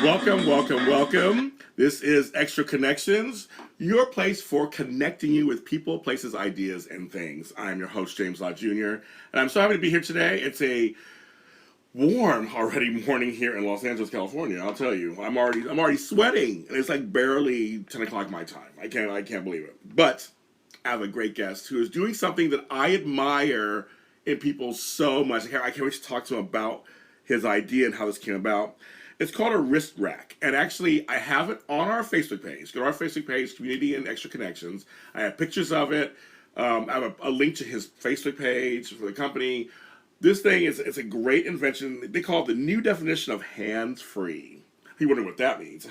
Welcome, welcome, welcome. This is Extra Connections, your place for connecting you with people, places, ideas, and things. I'm your host, James Lott Jr., and I'm so happy to be here today. It's a warm already morning here in Los Angeles, California. I'll tell you, I'm already sweating, and it's like barely 10 o'clock my time. I can't believe it. But I have a great guest who is doing something that I admire in people so much. I can't wait to talk to him about his idea and how this came about. It's called a wrist rack, and actually I have it on our Facebook page. Go to our Facebook page, Community and Extra Connections. I have pictures of it. I have a link to his Facebook page for the company. This thing it's a great invention. They call it the new definition of hands-free. You wonder what that means.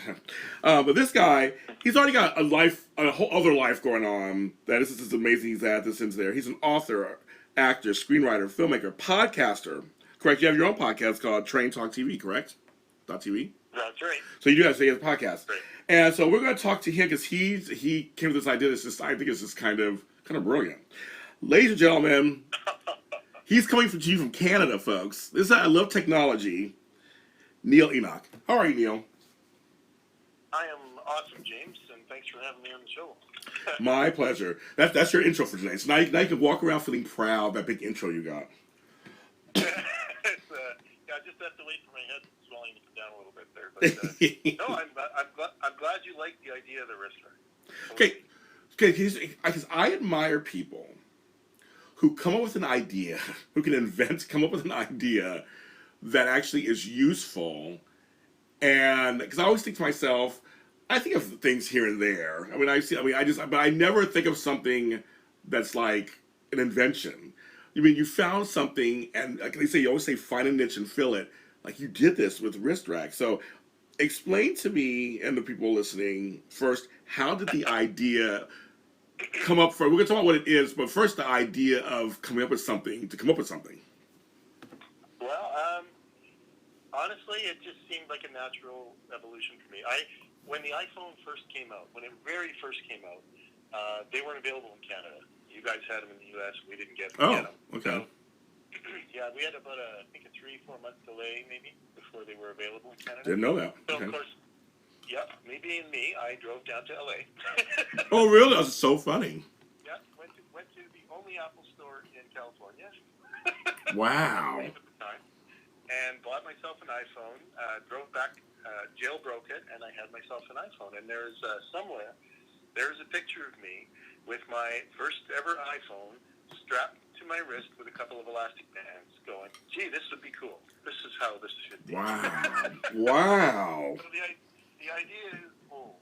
But this guy, he's already got a whole other life going on. That is just amazing. He's at this into there. He's an author, actor, screenwriter, filmmaker, podcaster. Correct? You have your own podcast called Train Talk TV, correct? .tv? That's right. So you do have to say he has a podcast. Right. And so we're going to talk to him because he came with this idea that's just, I think it's just kind of brilliant. Ladies and gentlemen, he's coming to you from Canada, folks. I love technology. Neil Enock. How are you, Neil? I am awesome, James, and thanks for having me on the show. My pleasure. That's your intro for today. So now you can walk around feeling proud of that big intro you got. I just have to wait for my head swelling to come down a little bit there. But no, I'm glad you like the idea of the wrist rack. Okay. Because I admire people who come up with an idea, who can come up with an idea that actually is useful. And because I always think to myself, I think of things here and there. But I never think of something that's like an invention. You found something, and like they say, you always say, find a niche and fill it. Like you did this with wrist rack. So explain to me and the people listening first, how did the idea come up from? We're going to talk about what it is, but first the idea of coming up with something, to come up with something. Well, honestly, it just seemed like a natural evolution for me. When the iPhone first came out, when it very first came out, they weren't available in Canada. You guys had them in the U.S. We didn't get them. Okay. So, yeah, we had about I think a 3-4 month delay maybe before they were available in Canada. Didn't know that. So okay. Of course, yeah, me being me, I drove down to L.A. Oh, really? That was so funny. Yeah, went to the only Apple store in California. Wow. At the time, and bought myself an iPhone. Drove back, jailbroke it, and I had myself an iPhone. And there's there's a picture of me with my first ever iPhone strapped to my wrist with a couple of elastic bands going, gee, this would be cool. This is how this should be. Wow. Wow. So the idea is cool.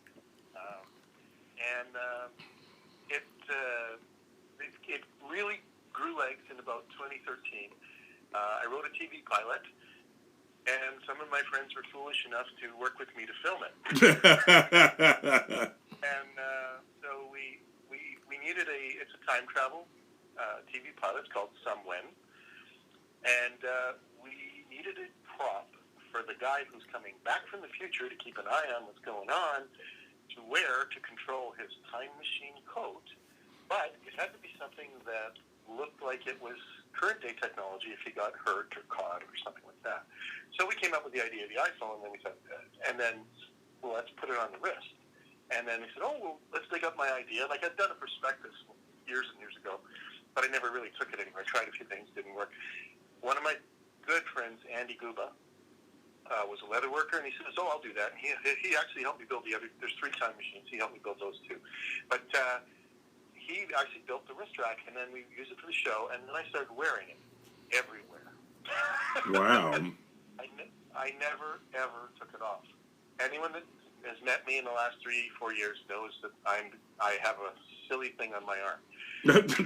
It really grew legs in about 2013. I wrote a TV pilot, and some of my friends were foolish enough to work with me to film it. And so we needed it's a time travel TV pilot. It's called Somewhen. And we needed a prop for the guy who's coming back from the future to keep an eye on what's going on, to wear to control his time machine coat. But it had to be something that looked like it was current-day technology if he got hurt or caught or something like that. So we came up with the idea of the iPhone, and then we said, well, let's put it on the wrist. And then we said, let's dig up my idea. Like, I'd done a prospectus years and years ago, but I never really took it anywhere. I tried a few things, didn't work. One of my good friends, Andy Guba, was a leather worker, and he says, I'll do that. And he actually helped me build there's 3 time machines. He helped me build those 2. But he actually built the wrist rack, and then we used it for the show, and then I started wearing it everywhere. Wow. I never, ever took it off. Anyone that has met me in the last 3-4 years knows that I have a silly thing on my arm. Until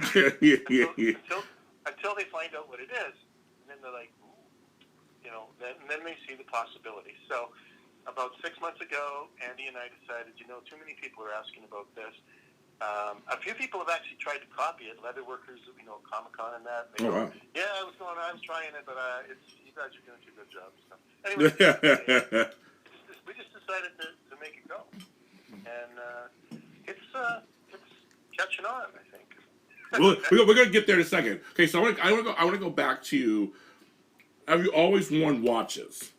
they find out what it is, and then they're like, then they see the possibility. So about 6 months ago, Andy and I decided, too many people are asking about this. A few people have actually tried to copy it. Leather workers, Comic-Con and that. They go, yeah, I was trying it, but you guys are doing 2 good jobs. So anyway, we just decided to make it go, and it's catching on, I think. Well, we're gonna get there in a second. Okay, so I want to go back to. Have you always worn watches?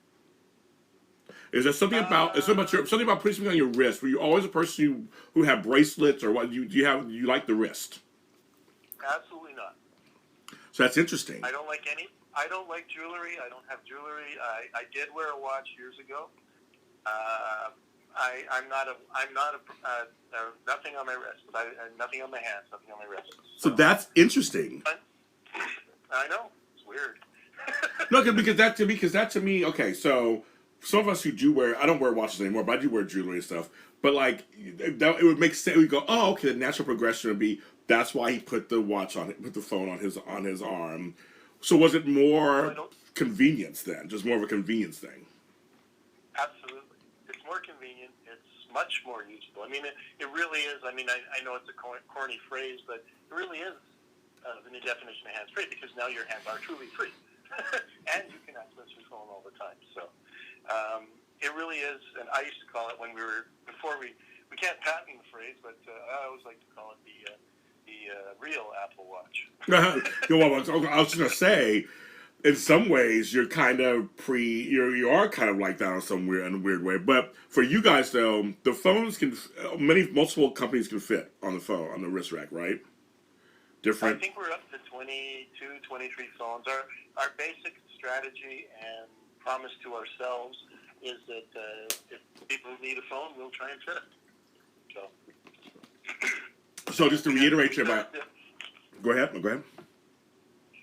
Is there something about something about putting something on your wrist? Were you always a person who had bracelets, or what? Do you like the wrist? Absolutely not. So that's interesting. I don't like jewelry. I don't have jewelry. I did wear a watch years ago. I'm not nothing on my wrist, but nothing on my hands, nothing on my wrist. So that's interesting. I know, it's weird. No, because that to me, okay, so some of us who do wear, I don't wear watches anymore, but I do wear jewelry and stuff. But like, it would make sense. We go, oh, okay, the natural progression would be that's why he put the phone on his arm. So was it more convenience then, just more of a convenience thing? Absolutely, it's more convenient. It's much more useful. I mean, it really is. I mean, I know it's a corny phrase, but it really is the new definition of hands-free, because now your hands are truly free. And you can access your phone all the time. So it really is, and I used to call it when we can't patent the phrase, but I always like to call it the real Apple Watch. I was just gonna say, in some ways, you're kind of you are kind of like that in a weird way. But for you guys though, the phones multiple companies can fit on the phone, on the wrist rack, right? Different. I think we're up to 22, 23 phones. Our basic strategy and promise to ourselves is that if people need a phone, we'll try and fit it. So just to reiterate go ahead.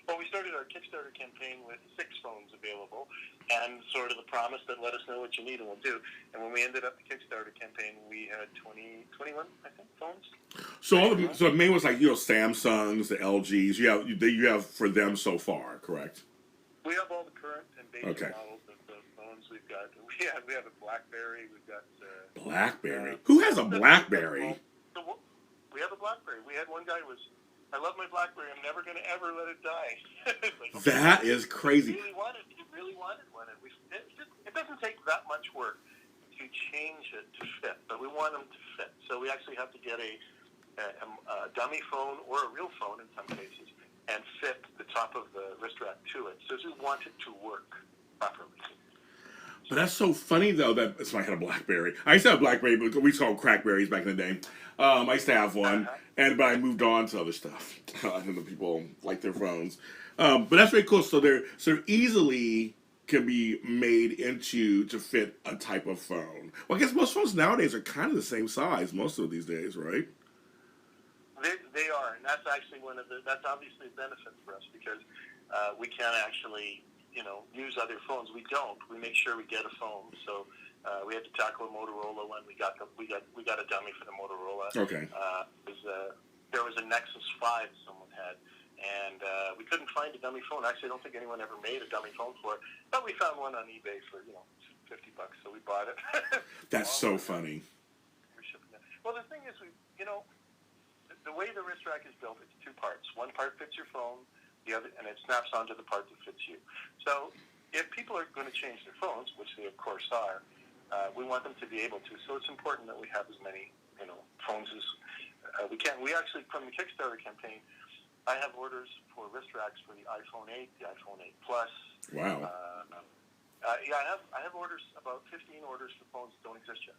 Well, we started our Kickstarter campaign with 6 phones available, and sort of the promise that let us know what you need and we'll do. And when we ended up the Kickstarter campaign, we had 21, I think, phones. So the main was like Samsungs, the LGs. You have for them so far, correct? We have all the current and basic models of the phones. We have a BlackBerry. We've got BlackBerry. Who has a BlackBerry? We have a BlackBerry. We had one guy who was, I love my BlackBerry. I'm never going to ever let it die. Like, that is crazy. He really wanted one. And it doesn't take that much work to change it to fit, but we want them to fit. So we actually have to get a dummy phone or a real phone in some cases and fit the top of the wrist rack to it. So we want it to work properly. But that's so funny though that it's like I had a BlackBerry. I used to have a BlackBerry, but we called crackberries back in the day. I used to have one, but I moved on to other stuff. I think the people like their phones. But that's very cool. So they're easily can be made to fit a type of phone. Well, I guess most phones nowadays are kind of the same size. Most of these days, right? They are, and that's actually that's obviously a benefit for us because we can actually use other phones. We don't. We make sure we get a phone. So we had to tackle a Motorola when we got a dummy for the Motorola. Okay. There was a Nexus 5 someone had, and we couldn't find a dummy phone. Actually, I don't think anyone ever made a dummy phone for it. But we found one on eBay for $50, so we bought it. That's so funny. We're shipping it. Well, the thing is, the way the wrist rack is built, it's 2 parts. One part fits your phone. The other, and it snaps onto the part that fits you. So if people are going to change their phones, which they of course are, we want them to be able to. So it's important that we have as many phones as we can. We actually, from the Kickstarter campaign, I have orders for wrist racks for the iPhone 8, the iPhone 8 Plus. Wow. I have orders, about 15 orders for phones that don't exist yet.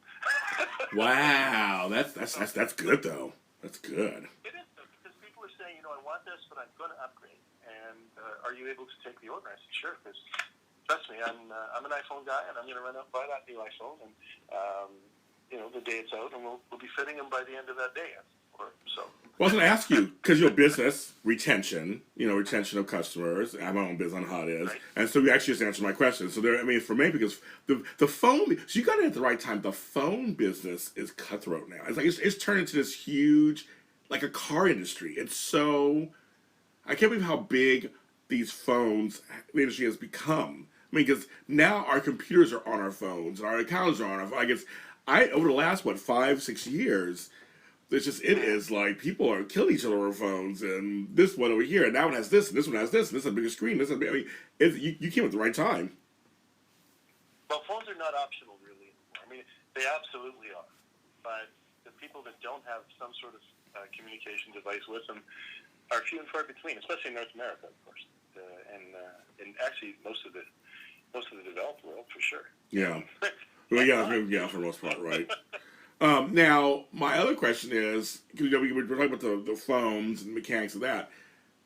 Wow, that's good though. That's good. It is, because people are saying, I want this, but I'm going to upgrade. And are you able to take the order? I said, sure, because trust me, I'm an iPhone guy, and I'm going to run out and buy that new iPhone. And the day it's out, and we'll be fitting them by the end of that day. So. Well, I was going to ask you because your business retention of customers. I have my own business on how it is, right. And so you actually just answered my question. So for me, because the phone, so you got it at the right time. The phone business is cutthroat now. It's like it's turned into this huge, like a car industry. It's so. I can't believe how big these phones, the industry has become. I mean, because now our computers are on our phones, and our accounts are on our phones. Over the last, 5-6 years, it is like people are killing each other on phones, and this one over here, and that one has this, and this one has this, and this has a bigger screen. You came at the right time. Well, phones are not optional, really, anymore. I mean, they absolutely are. But the people that don't have some sort of communication device with them are few and far between, especially in North America, of course, and actually most of the developed world for sure. Yeah. Well, yeah, for the most part, right. Now, my other question is, because we were talking about the phones and the mechanics of that,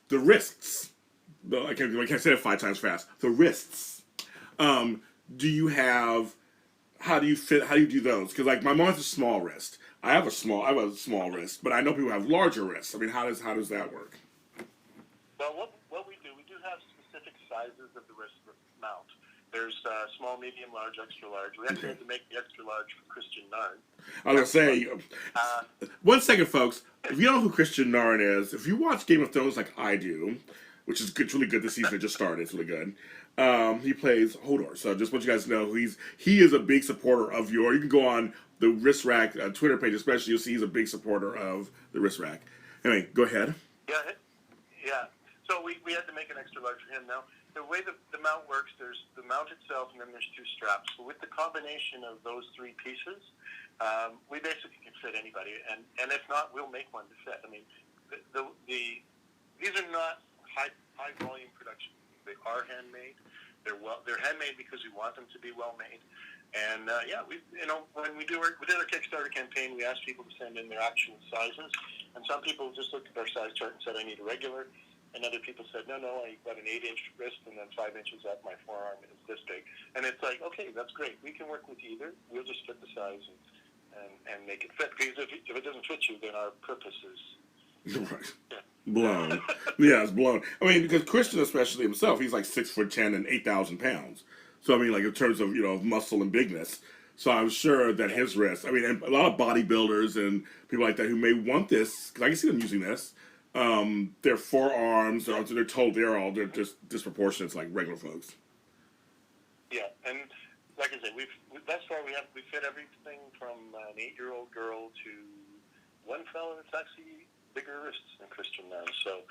the wrists. I can't say it 5 times fast. The wrists. Um, do you have? How do you fit? How do you do those? Because like my mom has a small wrist. I have a small wrist, but I know people have larger wrists. I mean, how does that work? Well, what we do have specific sizes of the wrist mount. There's small, medium, large, extra large. We actually had to make the extra large for Christian Narn. I was gonna say, 1 second, folks. If you don't know who Christian Narn is, if you watch Game of Thrones like I do, which is good, it's really good this season. It just started. It's really good. He plays Hodor. So just want you guys to know he is a big supporter of your. You can go on the Wrist Rack Twitter page, especially. You'll see he's a big supporter of the Wrist Rack. Anyway, go ahead. Yeah. So we had to make an extra large for him. Now, the way the mount works, there's the mount itself, and then there's 2 straps. So with the combination of those 3 pieces, we basically can fit anybody. And if not, we'll make one to fit. I mean, these are not high volume production. They are handmade. They're handmade because we want them to be well made. And when we did our Kickstarter campaign, we asked people to send in their actual sizes. And some people just looked at our size chart and said, I need a regular. And other people said, no, I got an 8-inch wrist, and then 5 inches up my forearm is this big. And it's like, okay, that's great. We can work with either. We'll just fit the size and make it fit. Because if it doesn't fit you, then our purpose is right. Blown. Yeah, it's blown. I mean, because Christian, especially himself, he's like 6'10" and 8,000 pounds. So I mean, like in terms of muscle and bigness. So I'm sure that his wrist. I mean, and a lot of bodybuilders and people like that who may want this, because I can see them using this. Their forearms, they're just disproportionate to like regular folks. Yeah, and like I said, thus far we fit everything from an 8-year-old girl to one fella that's actually bigger wrists than Christian now. So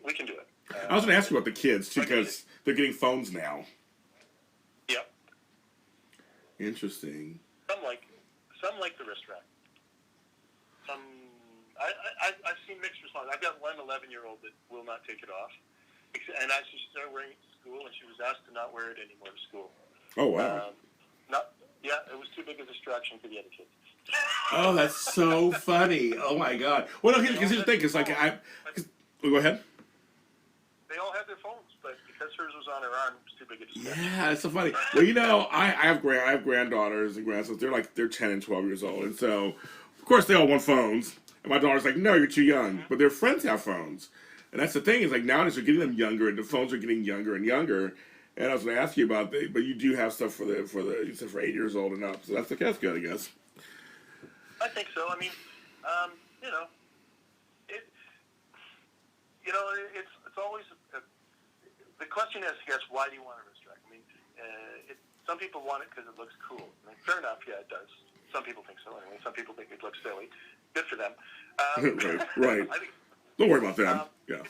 we can do it. I was going to ask you about the kids too, because they're getting phones now. Yep. Interesting. Some like the wrist rack. I've seen mixed response. I've got one 11-year-old that will not take it off, and as she started wearing it to school, and she was asked to not wear it anymore to school. Oh wow! It was too big a distraction for the other kids. Oh, that's so funny! Oh my god! Well, no, because here's the thing: it's like go ahead. They all had their phones, but because hers was on her arm, it was too big a distraction. Yeah, it's so funny. Well, I have granddaughters and grandsons. They're 10 and 12 years old, and so of course they all want phones. And my daughter's like, no, you're too young. But their friends have phones. And that's the thing, is like nowadays they're getting them younger, and the phones are getting younger and younger. And I was going to ask you about that, but you do have stuff for you said for 8 years old and up. So that's good, I guess. I think so. I mean, it's always the question is, I guess, why do you want a wrist rack? I mean, some people want it because it looks cool. I mean, fair enough, yeah, it does. Some people think so anyway. Some people think it looks silly. Good for them. Right. I think, don't worry about them. Yeah.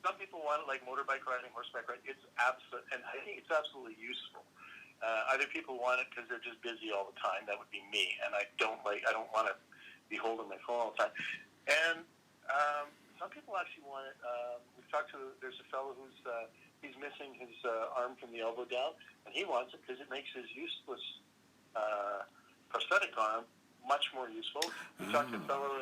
Some people want it like motorbike riding, horseback riding. And I think it's absolutely useful. Other people want it because they're just busy all the time. That would be me, and I don't want to be holding my phone all the time. And some people actually want it. There's a fellow who's he's missing his arm from the elbow down, and he wants it because it makes his useless prosthetic arm much more useful. We talked to a fellow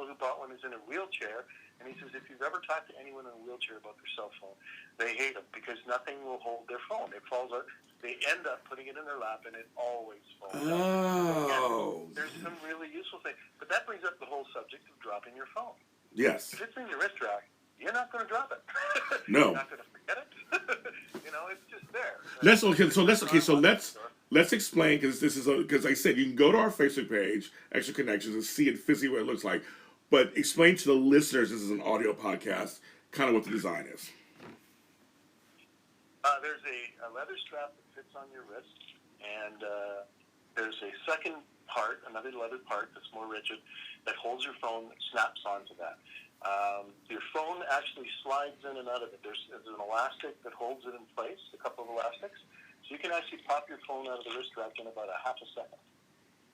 who bought one who's in a wheelchair, and he says if you've ever talked to anyone in a wheelchair about their cell phone, they hate them because nothing will hold their phone. It falls out. They end up putting it in their lap, and it always falls out. Oh. Again, there's some really useful things. But that brings up the whole subject of dropping your phone. Yes. If it's in your wrist rack, you're not going to drop it. No. You're not going to forget it. It's just there. Let's explain, because I said you can go to our Facebook page, Extra Connections, and see it physically what it looks like. But explain to the listeners, this is an audio podcast, kind of what the design is. There's a leather strap that fits on your wrist, and there's a second part, another leather part that's more rigid, that holds your phone, that snaps onto that. Your phone actually slides in and out of it. There's an elastic that holds it in place, a couple of elastics. So you can actually pop your phone out of the wrist rack in about a half a second.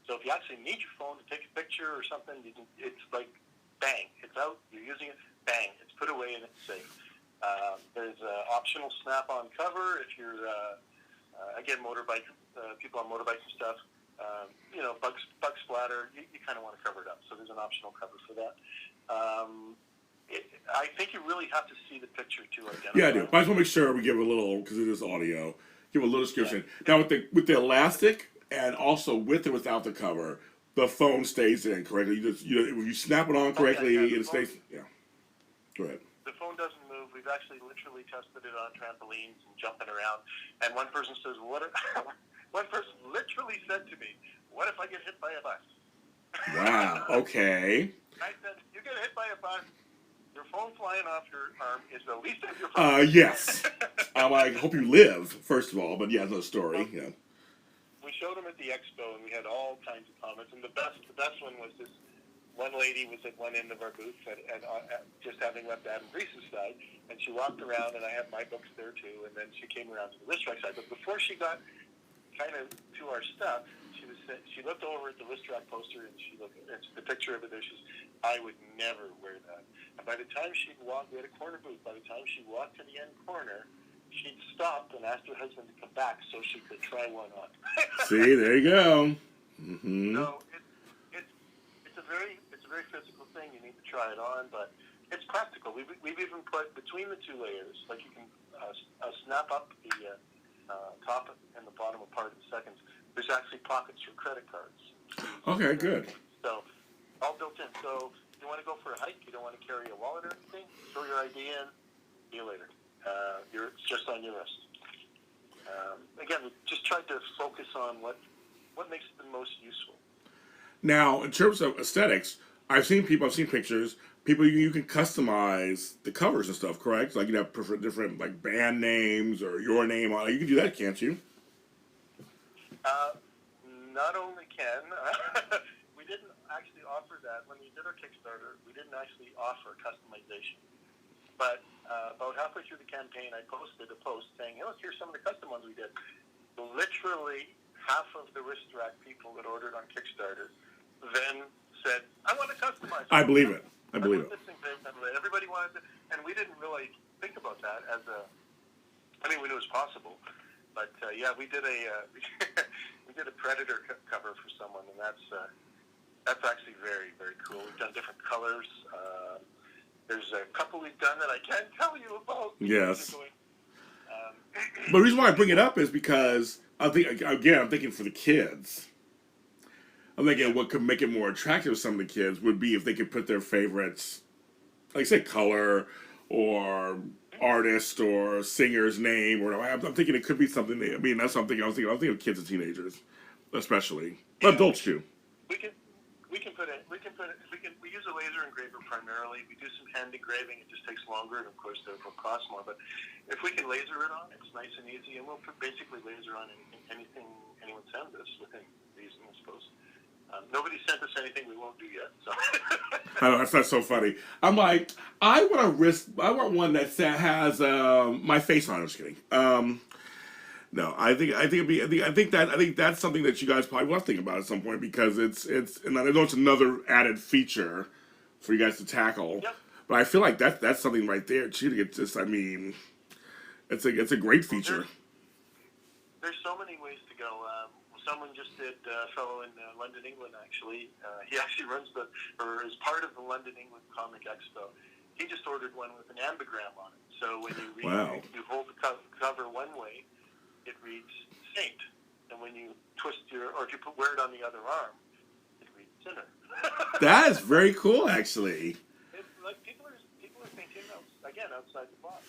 So if you actually need your phone to take a picture or something, it's like, bang, it's out, you're using it, bang, it's put away and it's safe. There's an optional snap-on cover if you're, again, motorbike people on motorbikes and stuff. Bug splatter. You kind of want to cover it up, so there's an optional cover for that. I think you really have to see the picture to identify. Yeah, I do. I just want to make sure we give a little, because it is audio, give a little description. Yeah. Now, with the elastic and also with or without the cover, the phone stays in correctly. If you snap it on correctly, it stays. Yeah. Go ahead. The phone doesn't move. We've actually literally tested it on trampolines and jumping around. And one person says, one person literally said to me, "What if I get hit by a bus?" Wow. Okay. I said, "You get hit by a bus, your phone flying off your arm is the least of your problems." Yes. I hope you live, first of all, but yeah, no story. Yeah. We showed them at the expo, and we had all kinds of comments. And the best one was this one lady was at one end of our booth, and just having left Adam Grease's side, and she walked around, and I had my books there too, and then she came around to the wrist rack side. But before she got kind of to our stuff, she looked over at the wrist rack poster, and she looked at the picture of it there. She says, "I would never wear that." And by the time she'd walked, we had a corner booth. By the time she walked to the end corner, she'd stopped and asked her husband to come back so she could try one on. See, there you go. Mm-hmm. So it's a very physical thing. You need to try it on, but it's practical. We've even put between the two layers, like you can snap up the top and the bottom apart in seconds. There's actually pockets for credit cards. Okay, good. So all built in. So you want to go for a hike, you don't want to carry a wallet or anything, throw your ID in, see you later. It's just on your wrist. Again, we just tried to focus on what makes it the most useful. Now, in terms of aesthetics, I've seen pictures. People, you can customize the covers and stuff, correct? Like you have different like band names or your name on it. You can do that, can't you? Not only can we didn't actually offer that when we did our Kickstarter. We didn't actually offer customization, but about halfway through the campaign, I posted a post saying, "Hey, look, here's some of the custom ones we did." Literally half of the wrist rack people that ordered on Kickstarter then said, "I want to customize." I believe it. I believe it. Everybody wanted to, and we didn't really think about that as we knew it was possible, but yeah, we did a Predator cover for someone, and that's actually very, very cool. We've done different colors. There's a couple we've done that I can't tell you about. Yes. But the reason why I bring it up is because I'm thinking for the kids. I'm thinking what could make it more attractive to some of the kids would be if they could put their favorites, like say color or artist or singer's name, or I'm thinking it could be something. That's what I'm thinking. I was thinking of kids and teenagers, especially. But adults too. We put it. We use a laser engraver primarily. We do some hand engraving. It just takes longer, and of course, it will cost more. But if we can laser it on, it's nice and easy, and we'll basically laser on anything anyone sends us within reason, I suppose. Nobody sent us anything we won't do yet. So. I know, that's so funny. I'm like, I want one that has my face on it. I'm just kidding. No, I think that's something that you guys probably want to think about at some point, because and I know it's another added feature for you guys to tackle. Yep. But I feel like that's something right there too to get this. It's a great feature. There's so many ways to go. Someone just did, a fellow in London, England, actually. He actually is part of the London, England Comic Expo. He just ordered one with an ambigram on it. So when you read, you hold the cover one way, it reads Saint. And when you twist or if you wear it on the other arm, it reads Sinner. That is very cool, actually. It's like people are thinking, again, outside the box.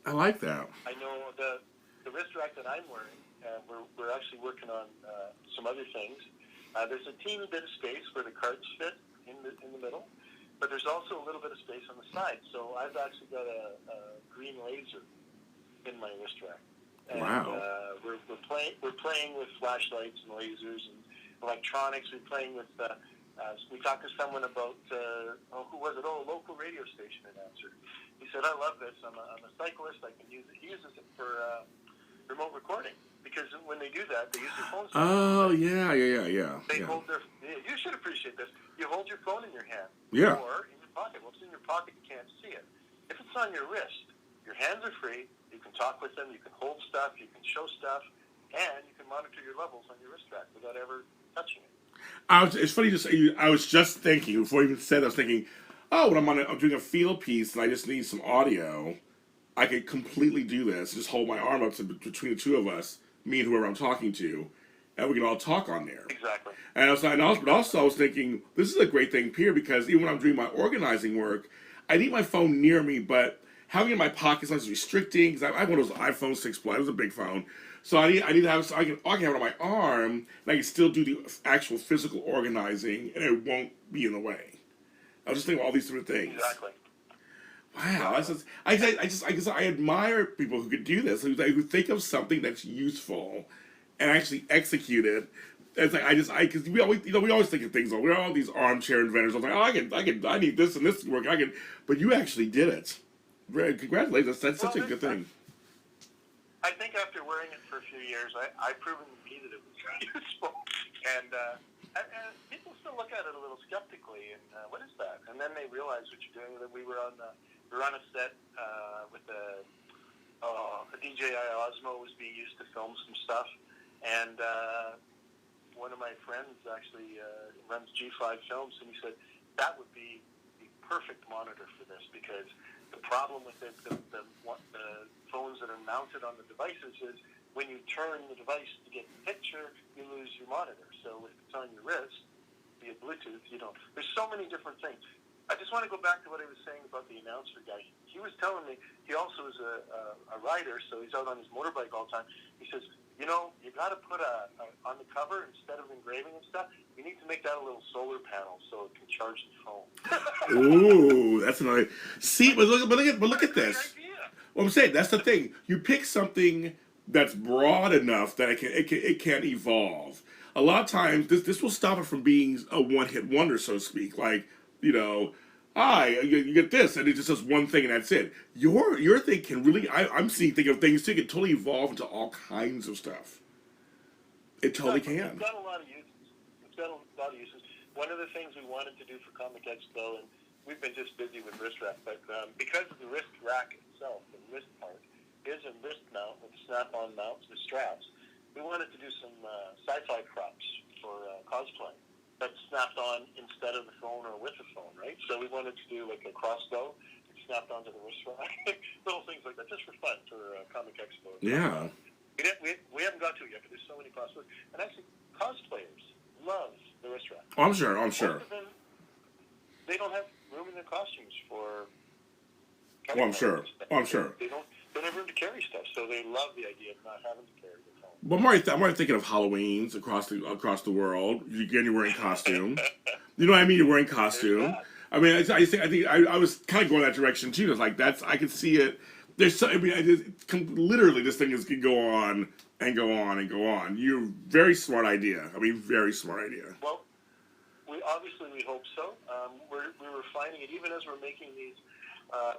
I like that. I know the wrist rack that I'm wearing, we're actually working on some other things. There's a teeny bit of space where the cards fit in the middle, but there's also a little bit of space on the side. So I've actually got a green laser in my wrist rack. And, wow. We're playing with flashlights and lasers and electronics. We're playing with. We talked to someone about who was it? A local radio station announcer. He said, "I love this. I'm a cyclist. I can use it." He uses it for remote recording. Because when they do that, they use their phone. Oh, yeah. They hold their. You should appreciate this. You hold your phone in your hand. Yeah. Or in your pocket. Well, if it's in your pocket, you can't see it. If it's on your wrist, your hands are free. You can talk with them. You can hold stuff. You can show stuff. and you can monitor your levels on your wrist track without ever touching it. It's funny you say. I was just thinking before you even said. I was thinking, oh, when I'm doing a field piece and I just need some audio, I could completely do this. Just hold my arm up between the two of us, me and whoever I'm talking to, and we can all talk on there. Exactly. And but also I was thinking this is a great thing here because even when I'm doing my organizing work, I need my phone near me, but having it in my pocket is restricting because I have one of those iPhone 6 Plus. It was a big phone, so I need to have so I can have it on my arm and I can still do the actual physical organizing and it won't be in the way. I was just thinking of all these different things. Exactly. Wow, I admire people who could do this, who think of something that's useful, and actually execute it. It's like because we always think of things. Like, we're all these armchair inventors. I'm like, oh, I need this and this to work. But you actually did it. Congratulations, that's such a good thing. I think after wearing it for a few years, I've proven to me that it was useful, and people still look at it a little skeptically. And what is that? And then they realize what you're doing. That we were on a set with a DJI Osmo was being used to film some stuff, and one of my friends actually runs G5 Films, and he said that would be the perfect monitor for this because the problem with the phones that are mounted on the devices is when you turn the device to get the picture, you lose your monitor. So if it's on your wrist via Bluetooth, you don't. There's so many different things. I just want to go back to what I was saying about the announcer guy. He was telling me he also is a rider, so he's out on his motorbike all the time. He says, you got to put on the cover instead of engraving and stuff. You need to make that a little solar panel so it can charge the phone. Ooh, that's another. See, but look at this. Well, I'm saying that's the thing. You pick something that's broad enough that it can evolve. A lot of times, this will stop it from being a one-hit wonder, so to speak. Like, you get this, and it just does one thing, and that's it. Your thing can really. I'm thinking of things too. It can totally evolve into all kinds of stuff. It totally can. It's got a lot of uses. One of the things we wanted to do for Comic Expo, and we've been just busy with wrist rack, but because of the wrist rack itself, the wrist part is a wrist mount with snap-on mounts with straps. We wanted to do some sci-fi props for cosplay that's snapped on instead of the phone or with the phone, right? So we wanted to do like a crossbow snapped onto the wrist rack, little things like that, just for fun for Comic Expo. Yeah. We haven't got to it yet, but there's so many possibilities. And actually, cosplayers love the wrist rack. I'm sure. Most of them, they don't have room in their costumes for. I'm sure. They don't have room to carry stuff, so they love the idea of not having to carry their phone. But I'm already thinking of Halloweens across the world. You're wearing costume. You know what I mean? You're wearing costume. I mean, I think I was kind of going that direction too. It's like I could see it. Literally, this thing can go on and go on and go on. Very smart idea. I mean, very smart idea. Well, we hope so. We're refining it even as we're making these,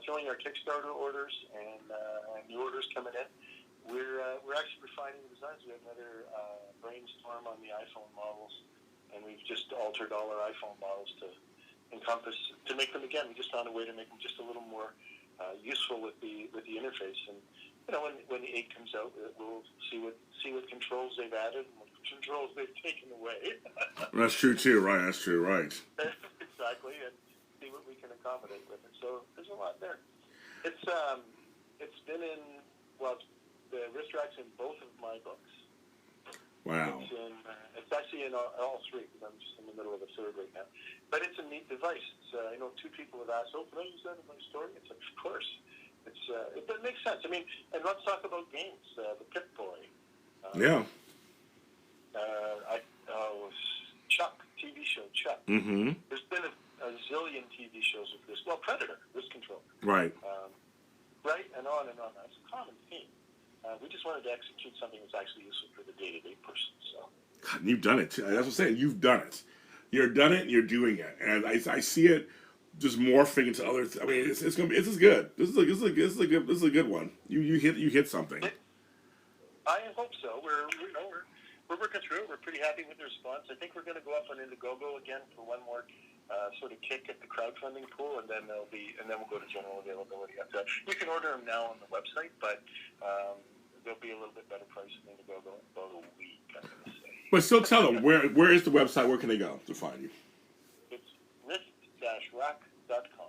filling our Kickstarter orders and new orders coming in. We're actually refining the designs. We have another brainstorm on the iPhone models, and we've just altered all our iPhone models to make them again. We just found a way to make them just a little more useful with the interface. And when the 8 comes out, we'll see what controls they've added and what controls they've taken away. That's true too, right? That's true, right? Exactly, and see what we can accommodate with it. So there's a lot there. It's been in the wrist rack's in both of my books. Wow. It's actually in all three because I'm just in the middle of a third right now. But it's a neat device. I know 2 people have asked, can I use that in my story? It's like, of course. It makes sense. I mean, and let's talk about games. The Pip-Boy. Chuck, TV show Chuck. Mm-hmm. There's been a zillion TV shows of this. Well, Predator, wrist control. Right. Right, and on and on. That's a common theme. We just wanted to execute something that's actually useful for the day-to-day person. So. God, you've done it. That's what I'm saying. You've done it. You're done it, and you're doing it. And I see it just morphing into other. I mean, it's good. This is a good one. You hit something. I hope so. We're working through it. We're pretty happy with the response. I think we're going to go up on Indiegogo again for one more sort of kick at the crowdfunding pool, and then we'll go to general availability after that. You can order them now on the website, but there'll be a little bit better pricing in about a week, I'm going to say. But still tell them, where is the website? Where can they go to find you? It's wrist-rack.com.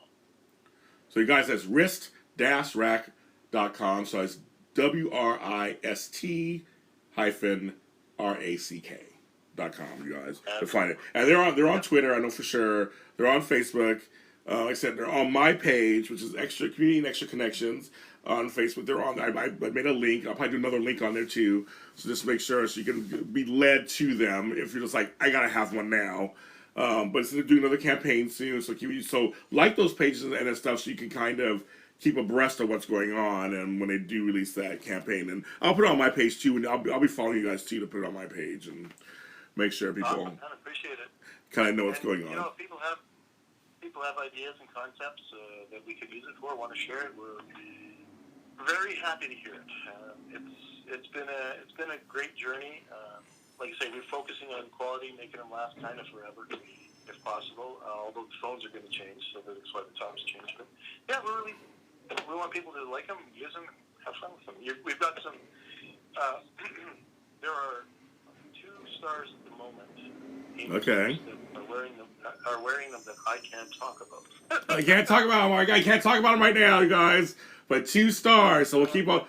So you guys, that's wrist-rack.com. So it's WRIST-RACK.com, you guys, to find it. And they're on Twitter, I know for sure. They're on Facebook. Like I said, they're on my page, which is Extra Community and Extra Connections on Facebook. They're on. I made a link. I'll probably do another link on there too. So just make sure so you can be led to them if you're just like, I gotta have one now. But it's doing another campaign soon. So like those pages and that stuff, so you can kind of keep abreast of what's going on. And when they do release that campaign, and I'll put it on my page too, and I'll be following you guys too to put it on my page and make sure people I appreciate it. Kind of know what's going on. You know, if people have ideas and concepts that we could use it for, want to share it, we're very happy to hear it. It's been a great journey. Like I say, we're focusing on quality, making them last kind of forever, if possible. Although the phones are going to change, so that's why the tops change. But yeah, we want people to like them, use them, and have fun with them. We've got some. There are 2 stars at the moment. Okay. That are wearing them that I can't talk about. I can't talk about them. I can't talk about them right now, you guys. But 2 stars, so I'll keep our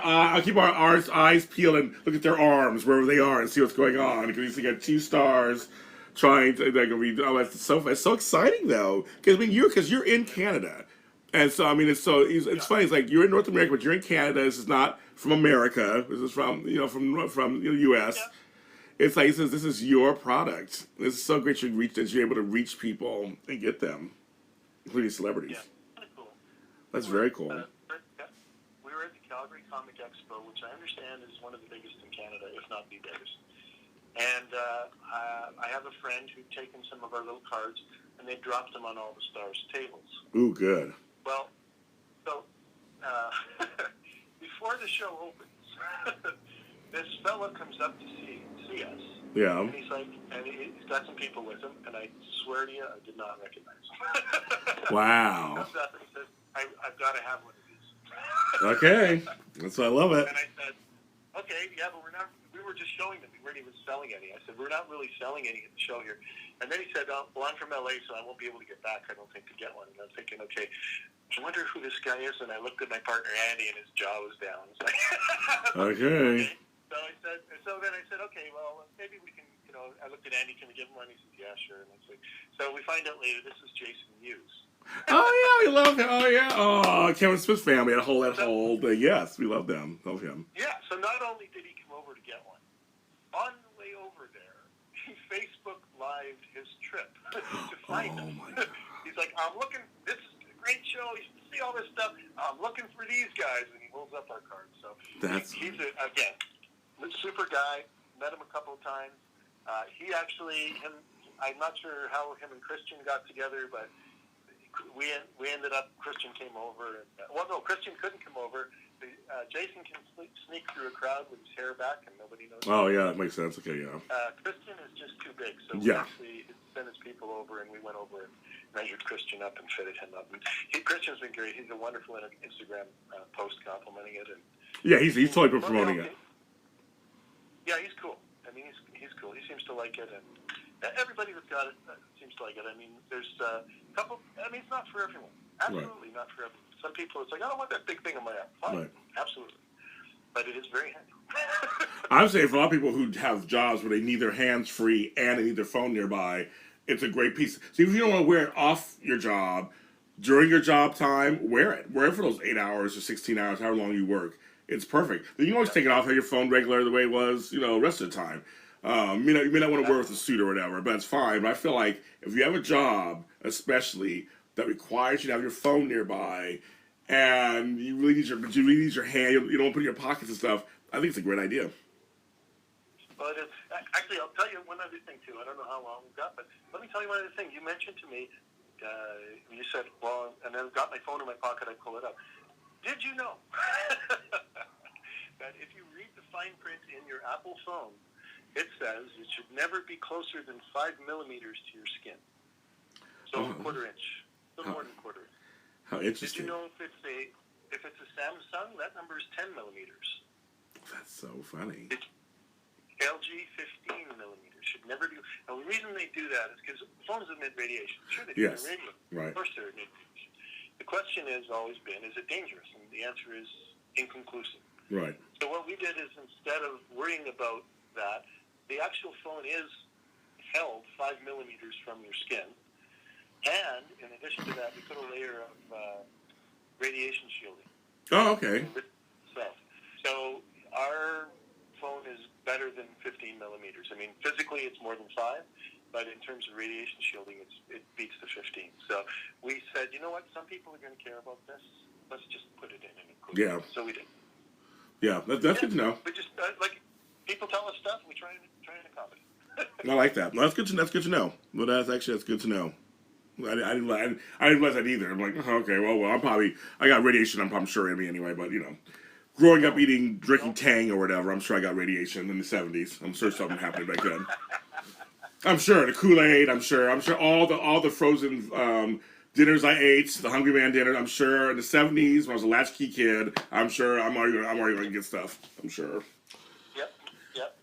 eyes peeled and look at their arms wherever they are and see what's going on. Because you got 2 stars trying to. They're gonna be. Oh, it's so exciting though. Because you're in Canada, and so I mean it's funny. It's like you're in North America, but you're in Canada. This is not from America. This is from from the U.S. Yeah. It's like this is your product. It's so great that you're able to reach people and get them, including celebrities. Yeah, kind of cool. That's very cool. We were at the Calgary Comic Expo, which I understand is one of the biggest in Canada, if not the biggest. And I have a friend who'd taken some of our little cards, and they dropped them on all the stars' tables. Ooh, good. Well, so before the show opens, this fella comes up to see us. Yeah. And he's got some people with him, and I swear to you, I did not recognize him. Wow. He comes up and he says, I've got to have one of these. Okay. That's why I love it. And I said, okay, yeah, but we were just showing them. We weren't even selling any. I said, we're not really selling any at the show here. And then he said, well, I'm from LA, so I won't be able to get back, I don't think, to get one. And I'm thinking, okay, I wonder who this guy is. And I looked at my partner, Andy, and his jaw was down. It's like, okay. So then I said, okay, well, maybe we can, I looked at Andy, can we give him one? He said, yeah, sure. And I said, so we find out later, this is Jason Mewes. Oh yeah, we love him. Oh yeah. Oh, Kevin Smith's family, that whole thing. Yes, we love them. Love him. Yeah. So not only did he come over to get one, on the way over there, he Facebook Lived his trip to find him. My God. He's like, I'm looking. This is a great show. You should see all this stuff. I'm looking for these guys, and he holds up our cards. So he's again, super guy. Met him a couple of times. I'm not sure how him and Christian got together, but we ended up, Christian came over. Christian couldn't come over. Jason can sneak through a crowd with his hair back and nobody knows. Oh, yeah, that makes sense. Okay, yeah. Christian is just too big, so we actually sent his people over and we went over and measured Christian up and fitted him up. And Christian's been great. He's a wonderful Instagram post complimenting it. And yeah, he's totally been promoting it. Yeah, he's cool. I mean, he's cool. He seems to like it, and everybody that's got it seems to like it. I mean, there's a couple. I mean, it's not for everyone. Absolutely not for everyone. Some people, it's like, I don't want that big thing on my app. Fine, absolutely. But it is very handy. I'm saying for a lot of people who have jobs where they need their hands free and they need their phone nearby, it's a great piece. See, if you don't want to wear it off your job, during your job time, wear it. Wear it for those 8 hours or 16 hours, however long you work. It's perfect. Then you can always take it off, have your phone regular the way it was, the rest of the time. You may not want to wear it with a suit or whatever, but it's fine. But I feel like if you have a job, especially, that requires you to have your phone nearby, and you really need your hand, you don't put it in your pockets and stuff, I think it's a great idea. Well, it is. Actually, I'll tell you one other thing, too. I don't know how long we've got, but let me tell you one other thing. You mentioned to me, you said, well, and then I've got my phone in my pocket, I pull it up. Did you know that if you read the fine print in your Apple phone, it says it should never be closer than 5 millimeters to your skin? So a quarter inch, a little more than a quarter inch. How interesting. Did you know if it's a Samsung, that number is 10 millimeters? That's so funny. It's LG 15 millimeters. Should never do. Now, the reason they do that is because phones emit radiation. Sure, they do. Yes. They're radio. Right. Of course, they're emitting radiation. The question has always been, is it dangerous? And the answer is inconclusive. Right. So what we did is, instead of worrying about that, the actual phone is held 5 millimeters from your skin. And in addition to that, we put a layer of radiation shielding. Oh, okay. So our phone is better than 15 millimeters. I mean, physically it's more than 5, but in terms of radiation shielding, it beats the 15. So we said, you know what, some people are going to care about this. Let's just put it in and include it. So we did. Yeah, that's good to know. We just, like, people tell us stuff, we try and accommodate. I like that. Well, that's good to know. Well, that's good to know. I didn't realize that either. I'm like, oh, okay, well, I got radiation, I'm sure in me anyway, but, you know. Growing up drinking Tang or whatever, I'm sure I got radiation in the 70s. I'm sure something happened back then. I'm sure the Kool-Aid. I'm sure all the frozen dinners I ate, the Hungry Man dinner. I'm sure in the 70s when I was a latchkey kid. I'm sure I'm already going to get stuff. I'm sure. Yep.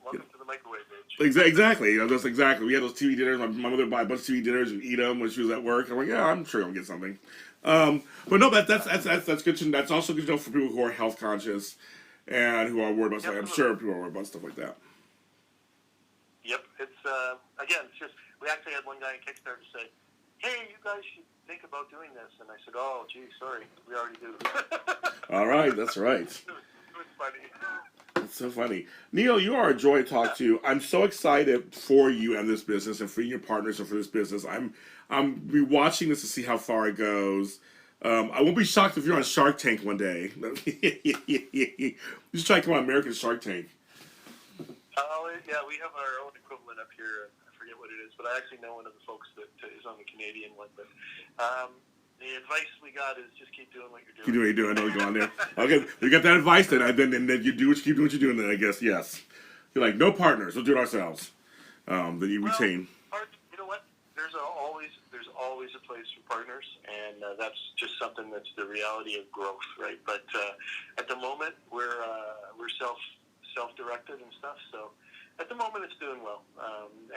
Welcome to the microwave age. Exactly. You know, just exactly. We had those TV dinners. My mother would buy a bunch of TV dinners and eat them when she was at work. I'm like, yeah, I'm sure I'm gonna get something. But no, that's good to. That's also good to know for people who are health conscious and who are worried about stuff. I'm sure people are worried about stuff like that. Yep. It's again, it's just we actually had one guy in Kickstarter say, "Hey, you guys should think about doing this," and I said, "Oh, gee, sorry, we already do." All right, that's right. It was funny. That's so funny. Neil, you are a joy to talk to. I'm so excited for you and this business and for your partners and for this business. I'm be watching this to see how far it goes. I won't be shocked if you're on Shark Tank one day. You should try to come on American Shark Tank. Oh, yeah, we have our own equivalent up here. I forget what it is, but I actually know one of the folks that is on the Canadian one. But the advice we got is just keep doing what you're doing. Keep doing what you're doing. I know you go on there. Okay, you got that advice, then you do what you keep doing what you're doing. Then I guess yes. You're like, no partners. We'll do it ourselves. Then you retain. You know what? There's always a place for partners, and that's just something that's the reality of growth, right? But at the moment, we're self-directed and stuff. So at the moment, it's doing well.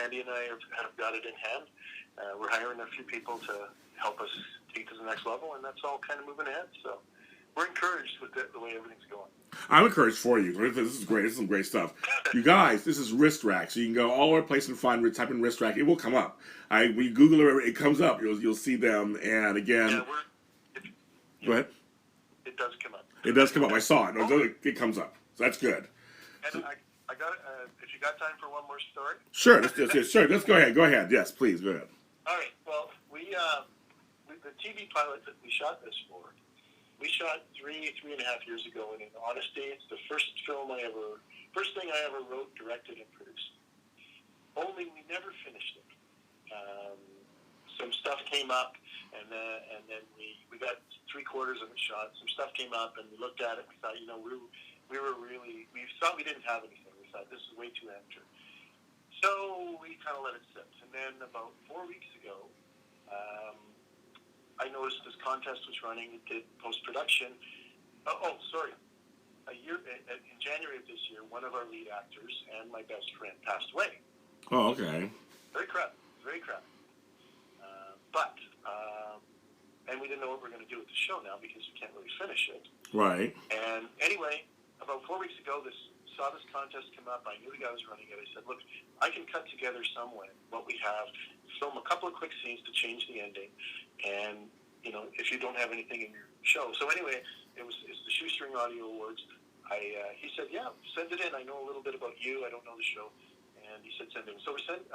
Andy and I have got it in hand. We're hiring a few people to help us take to the next level, and that's all kind of moving ahead. So we're encouraged with the way everything's going. I'm encouraged for you. This is great. This is some great stuff. You guys, this is Wrist Rack. So you can go all over the place and type in Wrist Rack. It will come up. When you Google it, it comes up. You'll see them. And again, go ahead. It does come up. It does come up. I saw it. It comes up. So that's good. And I got it. If you got time for one more story. Sure. Sure. Let's go ahead. Go ahead. Yes, please. Go ahead. All right. Well, the TV pilot that we shot this for, we shot three and a half years ago, and in honesty, it's the first thing I ever wrote, directed, and produced. Only we never finished it. Some stuff came up, and then we got 3/4 of it shot. Some stuff came up, and we looked at it. We thought, we thought we didn't have anything. We thought this is way too amateur. So we kind of let it sit. And then about 4 weeks ago, I noticed this contest was running. It did post-production. In January of this year, one of our lead actors and my best friend passed away. Oh, okay. Very crappy. And we didn't know what we were going to do with the show now because we can't really finish it. Right. And anyway, about 4 weeks ago, saw this contest come up. I knew the guy was running it. I said, look, I can cut together some way what we have, film a couple of quick scenes to change the ending, and if you don't have anything in your show. So anyway, it's the Shoestring Audio Awards. He said, yeah, send it in. I know a little bit about you. I don't know the show. And he said, send it in. So we sent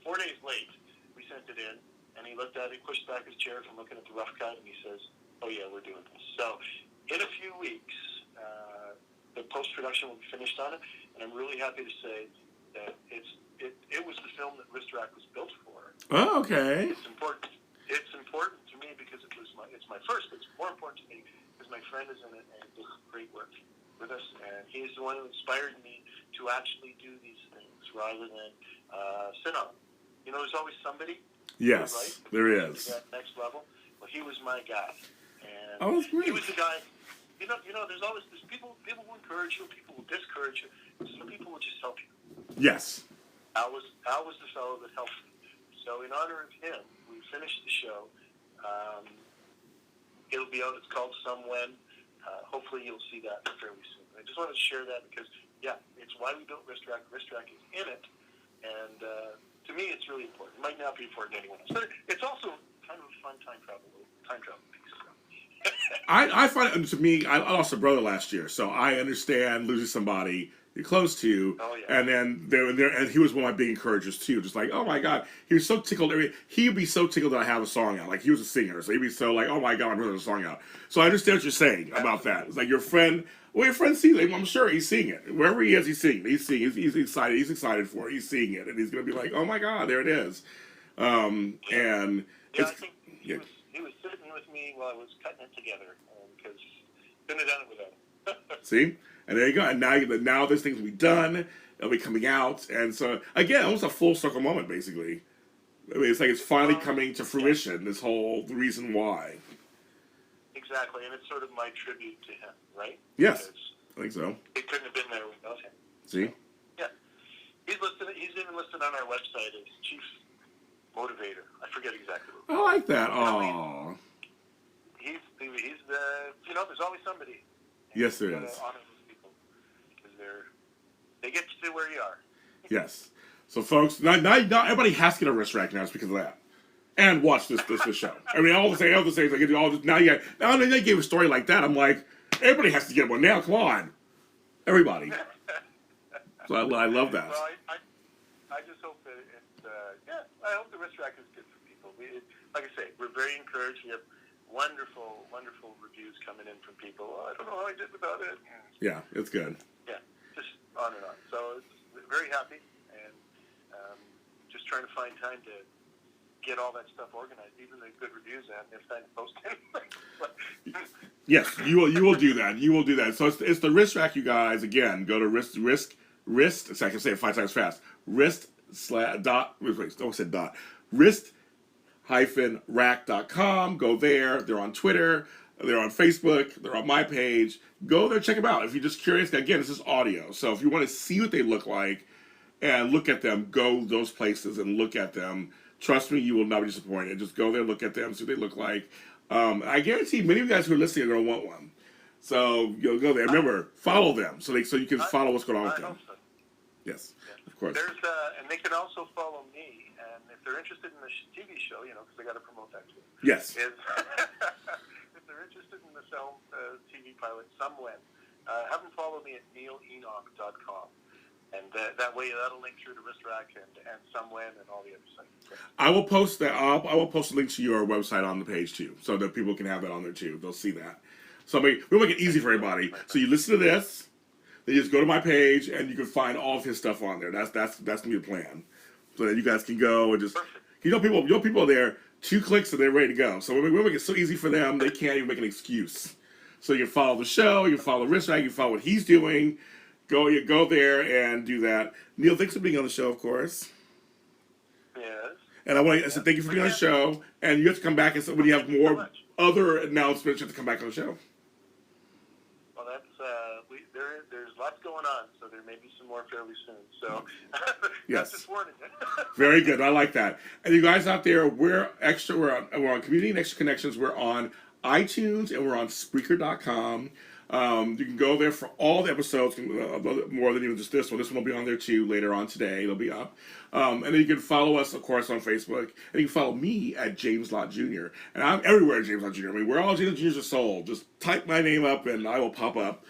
4 days late. We sent it in, and he looked at it, pushed back his chair from looking at the rough cut, and he says, oh yeah, we're doing this. So in a few weeks, the post-production will be finished on it, and I'm really happy to say that it was the film that Wrist Rack was built for. Oh, okay. It's important. It's important to me because it's my first, but it's more important to me because my friend is in it and does great work with us, and he's the one who inspired me to actually do these things rather than sit on them. There's always somebody. Yes, right? There is. That next level. Well, he was my guy, and that's great. He was the guy there's always this people will encourage you, people will discourage you, some people will just help you. Yes. Al was the fellow that helped me. So in honor of him, we finished the show. It'll be out. It's called Some When. Hopefully you'll see that fairly soon. I just wanted to share that because, it's why we built Wristrack. Wristrack is in it. And to me, it's really important. It might not be important to anyone else. But it's also kind of a fun time travel piece. I find it, to me, I lost a brother last year, so I understand losing somebody you're close to. Oh, yeah. And then and he was one of my big encouragers too. Just like, oh my God, he was so tickled. He'd be so tickled that I have a song out. Like he was a singer, so he'd be so like, oh my God, my brother has a song out. So I understand what you're saying about that. It's like your friend. Well, your friend sees it. I'm sure he's seeing it. Wherever he is, he's seeing it. He's excited. He's excited for it. He's seeing it, and he's gonna be like, oh my God, there it is. And I think he was sitting with me while I was cutting it together because couldn't have done it without him. See? And there you go. And now this thing's will be done. It'll be coming out. And so, again, almost a full circle moment, basically. I mean, it's like it's finally coming to fruition, this whole reason why. Exactly. And it's sort of my tribute to him, right? Yes. Because I think so. it couldn't have been there without him. See? Yeah. He's even listed on our website as chief motivator. I forget exactly what. I like that. Oh. He's the, there's always somebody. Yes, there is. is. Honor those people because they get you to where you are. Yes. So, folks, not everybody has to get a wrist rack now. It's because of that. And watch this show. I mean, all the same, like all just now they gave a story like that. I'm like, everybody has to get one now. Come on, everybody. So I love that. Well, I just hope that I hope the wrist rack is good for people. Like I say, we're very encouraged. We have wonderful reviews coming in from people. Oh, I don't know how I did without it. Yeah, it's good. Yeah, just on and on. So it's very happy and just trying to find time to get all that stuff organized, even the good reviews, and if time to post it. Yes, you will do that. You will do that. So it's the wrist rack, you guys. Again, go to wrist. So I can say it 5 times fast. Wrist-rack.com. Go there. They're on Twitter. They're on Facebook. They're on my page. Go there, check them out. If you're just curious, again, this is audio. So if you want to see what they look like and look at them, go those places and look at them. Trust me, you will not be disappointed. Just go there, look at them, see what they look like. I guarantee many of you guys who are listening are going to want one. So you'll go there. Remember, follow them so you can follow what's going on with them. So. Yes, of course. And they can also follow me. And if they're interested in the TV show, because they got to promote that too. Yes. If they're interested in the film TV pilot, Some When, have them follow me at neilenock.com. And that way, that'll link through to Wristrack and Some When and all the other sites. I will post that. I will post a link to your website on the page too, so that people can have that on there too. They'll see that. So we'll make it easy for everybody. So you listen to this, then you just go to my page, and you can find all of his stuff on there. That's gonna be the plan. So that you guys can go and just people are there. 2 clicks and they're ready to go. So we'll make it so easy for them they can't even make an excuse. So you can follow the show, you can follow Wristrack, you can follow what he's doing. Go there and do that. Neil, thanks for being on the show, of course. Yes. And I said thank you for being on the show. And you have to come back and when you have more other announcements, you have to come back on the show. Well, that's there's lots going on, so there may be some more fairly soon. So yes, just warning you. Very good. I like that. And you guys out there, we're on Community and Extra Connections. We're on iTunes and we're on Spreaker.com. You can go there for all the episodes, more than even just this one. This one will be on there too later on today. It'll be up. And then you can follow us, of course, on Facebook. And you can follow me at James Lott Jr. And I'm everywhere at James Lott Jr. I mean, where all James Jr.'s are sold. Just type my name up and I will pop up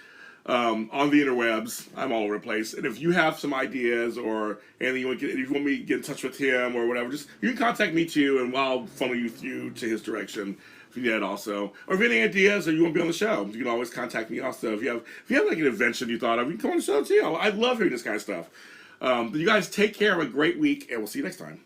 on the interwebs. I'm all over the place. And if you have some ideas or anything if you want me to get in touch with him or whatever, you can contact me too, and I'll funnel you through to his direction. If you need that also, or if you have any ideas or you want to be on the show, you can always contact me also. If you have like an invention you thought of, you can come on the show too. I love hearing this kind of stuff. You guys take care, have a great week, and we'll see you next time.